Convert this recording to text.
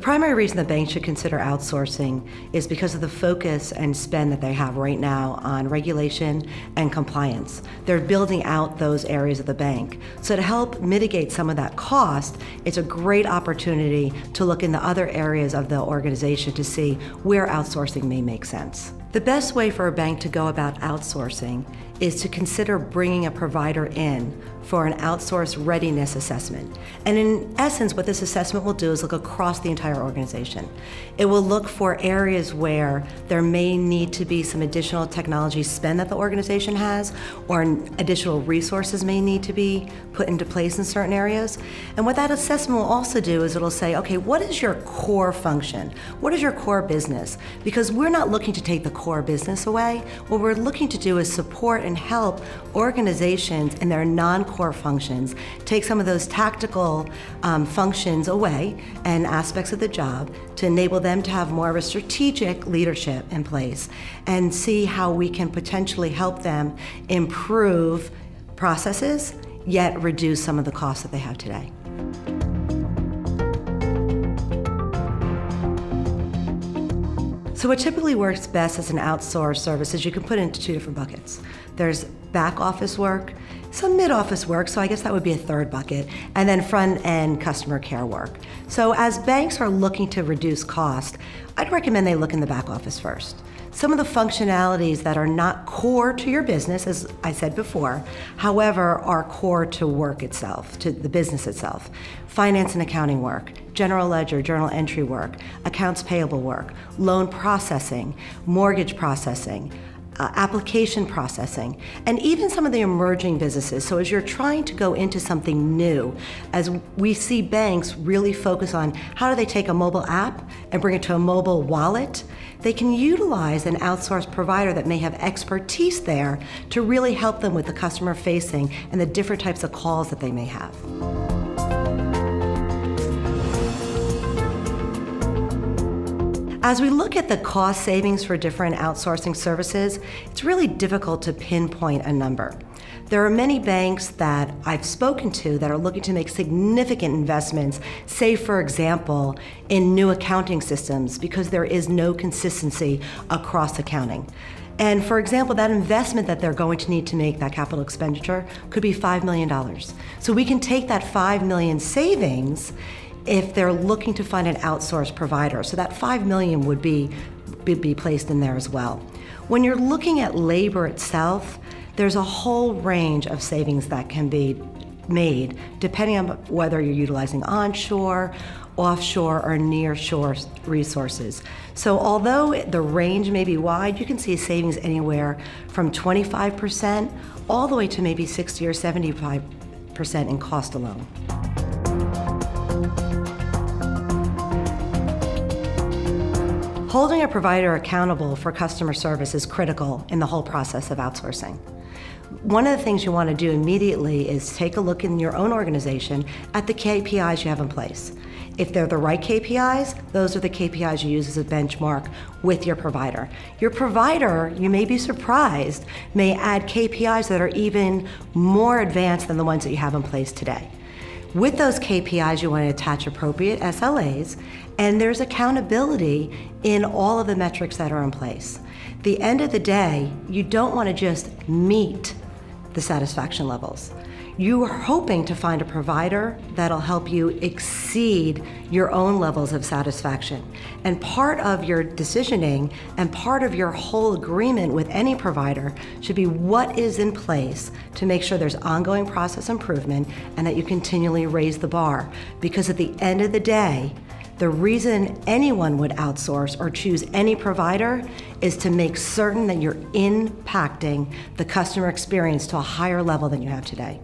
primary reason that banks should consider outsourcing is because of the focus and spend that they have right now on regulation and compliance. They're building out those areas of the bank. So to help mitigate some of that cost, it's a great opportunity to look in the other areas of the organization to see where outsourcing may make sense. The best way for a bank to go about outsourcing is to consider bringing a provider in for an outsource readiness assessment. And in essence, what this assessment will do is look across the entire organization. It will look for areas where there may need to be some additional technology spend that the organization has, or additional resources may need to be put into place in certain areas. And what that assessment will also do is it'll say, okay, what is your core function? What is your core business? Because we're not looking to take the core business away. What we're looking to do is support and help organizations in their non-core functions, take some of those tactical functions away and aspects of the job to enable them to have more of a strategic leadership in place, and see how we can potentially help them improve processes, yet reduce some of the costs that they have today. So what typically works best as an outsourced service is you can put it into two different buckets. There's back office work, some mid office work, so I guess that would be a third bucket, and then front end customer care work. So as banks are looking to reduce cost, I'd recommend they look in the back office first. Some of the functionalities that are not core to your business, as I said before, however, are core to work itself, to the business itself. Finance and accounting work, general ledger, journal entry work, accounts payable work, loan processing, mortgage processing, application processing, and even some of the emerging businesses. So as you're trying to go into something new, as we see banks really focus on how do they take a mobile app and bring it to a mobile wallet, they can utilize an outsourced provider that may have expertise there to really help them with the customer facing and the different types of calls that they may have. As we look at the cost savings for different outsourcing services, it's really difficult to pinpoint a number. There are many banks that I've spoken to that are looking to make significant investments, say for example, in new accounting systems, because there is no consistency across accounting. And for example, that investment that they're going to need to make, that capital expenditure, could be $5 million. So we can take that $5 million savings if they're looking to find an outsourced provider. So that $5 million would be placed in there as well. When you're looking at labor itself, there's a whole range of savings that can be made depending on whether you're utilizing onshore, offshore, or nearshore resources. So although the range may be wide, you can see savings anywhere from 25% all the way to maybe 60 or 75% in cost alone. Holding a provider accountable for customer service is critical in the whole process of outsourcing. One of the things you want to do immediately is take a look in your own organization at the KPIs you have in place. If they're the right KPIs, those are the KPIs you use as a benchmark with your provider. Your provider, you may be surprised, may add KPIs that are even more advanced than the ones that you have in place today. With those KPIs, you want to attach appropriate SLAs, and there's accountability in all of the metrics that are in place. At the end of the day, you don't want to just meet the satisfaction levels. You are hoping to find a provider that'll help you exceed your own levels of satisfaction. And part of your decisioning and part of your whole agreement with any provider should be what is in place to make sure there's ongoing process improvement and that you continually raise the bar. Because at the end of the day, the reason anyone would outsource or choose any provider is to make certain that you're impacting the customer experience to a higher level than you have today.